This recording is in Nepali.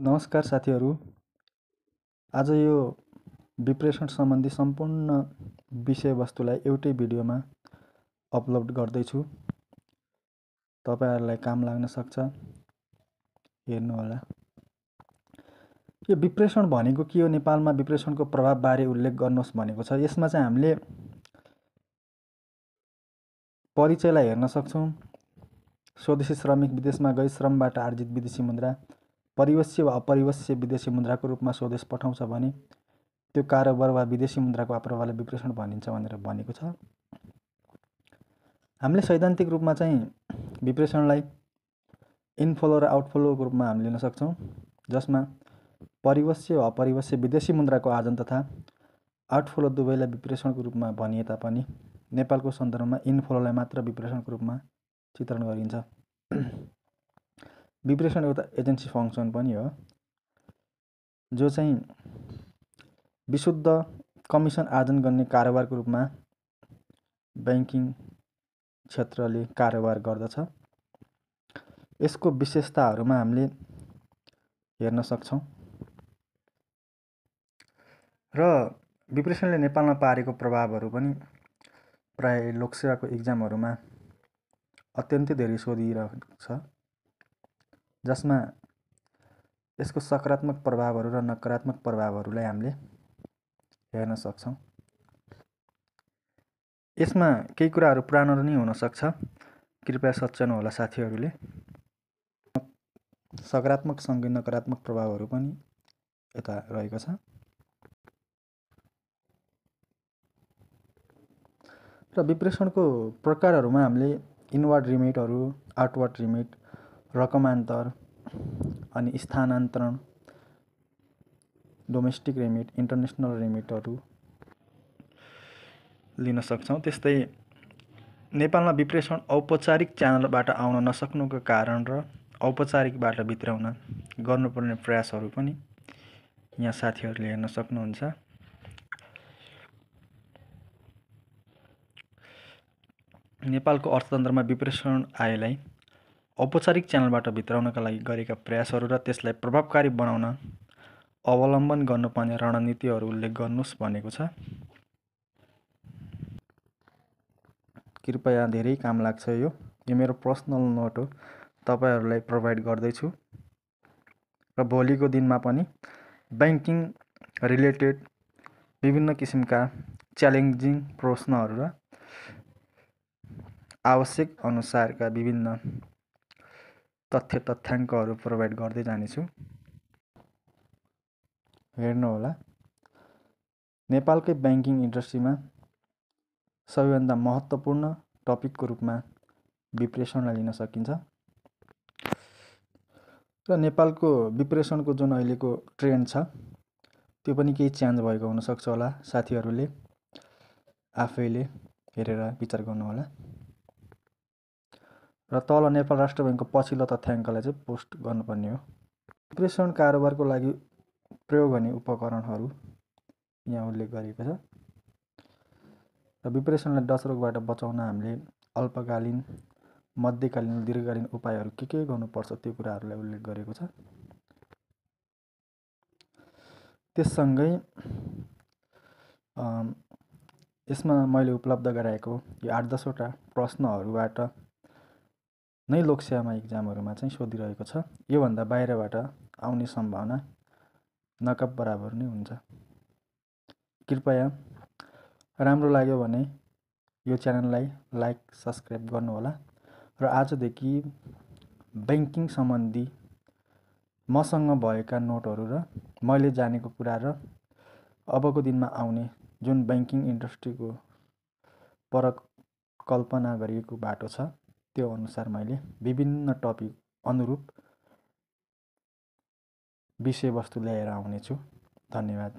नमस्कार साथीहरू। आज यो विप्रेषण सम्बन्धी सम्पूर्ण विषयवस्तुलाई एउटै भिडियोमा अपलोड गर्दैछु। तपाईहरुलाई काम लाग्न सक्छ, हेर्नुहोला। यो विप्रेषण भनेको के हो, नेपालमा विप्रेषणको प्रभावबारे उल्लेख गर्नुहोस् भनेको छ। यसमा चाहिँ हामीले परिचयलाई हेर्न सक्छौं। स्वदेशी श्रमिक विदेशमा गई श्रमबाट आर्जित विदेशी मुद्रा परिवश्य वा अपरिवश्य विदेशी मुद्राको रूपमा स्वदेश पठाउँछ भने त्यो कारोबार वा विदेशी मुद्राको अप्रवाहलाई विप्रेषण भनिन्छ भनेर भनेको छ। हामीले सैद्धान्तिक रूपमा चाहिँ विप्रेषणलाई इनफ्लो र आउटफ्लोको रूपमा हामीले लिन सक्छौं, जसमा परिवश्य वा अपरिवश्य विदेशी मुद्राको आर्जन तथा आउटफ्लो दुवैलाई विप्रेषणको रूपमा भनिए तापनि नेपालको सन्दर्भमा इनफ्लोलाई मात्र विप्रेषणको रूपमा चित्रण गरिन्छ। विप्रेषण एउटा एजेन्सी फङ्सन पनि हो, जो चाहिँ विशुद्ध कमिसन आर्जन गर्ने कारोबारको रूपमा बैंकिङ क्षेत्रले कारोबार गर्दछ। यसको विशेषताहरूमा हामीले हेर्न सक्छौं र विप्रेषणले नेपालमा पारेको प्रभावहरू पनि प्राय लोकसेवाको एक्जामहरूमा अत्यन्तै धेरै सोधिरहेको छ, जसमा यसको सकारात्मक प्रभावहरू र नकारात्मक प्रभावहरूलाई हामीले हेर्न सक्छौं। यसमा केही कुराहरू पुरानो नै हुन सक्छ, कृपया सच्याउनु होला साथीहरूले। सकारात्मक सँगै नकारात्मक प्रभावहरू पनि यता रहेको छ। र विप्रेषणको प्रकारहरूमा हामीले इनवर्ड रिमिटहरू, आउटवर्ड रिमिट, रकमान्तर अनि स्थानान्तरण, डोमेस्टिक रिमिट, इन्टरनेसनल रिमिटहरू लिन सक्छौं। त्यस्तै नेपालमा विप्रेषण औपचारिक च्यानलबाट आउन नसक्नुको कारण र औपचारिकबाट भित्राउन गर्नुपर्ने प्रयासहरू पनि यहाँ साथीहरूले हेर्न सक्नुहुन्छ। नेपालको अर्थतन्त्रमा विप्रेषण आएलाई औपचारिक च्यानलबाट भित्राउनका लागि गरेका प्रयासहरू र त्यसलाई प्रभावकारी बनाउन अवलम्बन गर्नुपर्ने रणनीतिहरू उल्लेख गर्नुहोस् भनेको छ। कृपया धेरै काम लाग्छ। यो मेरो पर्सनल नोट हो, तपाईहरुलाई प्रोभाइड गर्दैछु र भोलिको दिनमा पनि बैंकिङ रिलेटेड विभिन्न किसिमका च्यालेन्जिङ प्रश्नहरू र आवश्यक अनुसारका विभिन्न तथ्याङ्कहरू प्रोभाइड गर्दै जानेछु। हेर्नुहोला। नेपालकै बैंकिङ इन्डस्ट्रीमा सबैभन्दा महत्त्वपूर्ण टपिकको रूपमा विप्रेषणलाई लिन सकिन्छ र नेपालको विप्रेषणको जुन अहिलेको ट्रेन्ड छ त्यो पनि केही चेन्ज भएको हुन सक्छ होला। साथीहरूले आफैले हेरेर विचार गर्नुहोला। र तल नेपाल राष्ट्र बैंकको पछिल्लो तथ्याङ्कलाई चाहिँ पोस्ट गर्नुपर्ने हो। विप्रेषण कारोबारको लागि प्रयोग गर्ने उपकरणहरू यहाँ उल्लेख गरिएको छ र विप्रेषणलाई डच रोगबाट बचाउन हामीले अल्पकालीन, मध्यकालीन र दीर्घकालीन उपायहरू के गर्नुपर्छ त्यो कुराहरूलाई उल्लेख गरेको छ। त्यससँगै यसमा मैले उपलब्ध गराएको यो 8-10 वटा प्रश्नहरूबाट नै लोकसेवामा एक्जामहरूमा चाहिँ सोधिरहेको छ। योभन्दा बाहिरबाट आउने सम्भावना नकाब बराबर नै हुन्छ। कृपया राम्रो लाग्यो भने यो च्यानललाई लाइक, सब्स्क्राइब गर्नुहोला र आजदेखि बैंकिङ सम्बन्धी मसँग भएका नोटहरू र मैले जानेको कुरा र अबको दिनमा आउने जुन बैंकिङ इन्डस्ट्रीको परिकल्पना गरिएको बाटो छ त्यो अनुसार मैले विभिन्न टपिक अनुरूप विषयवस्तु ल्याएर आउनेछु। धन्यवाद।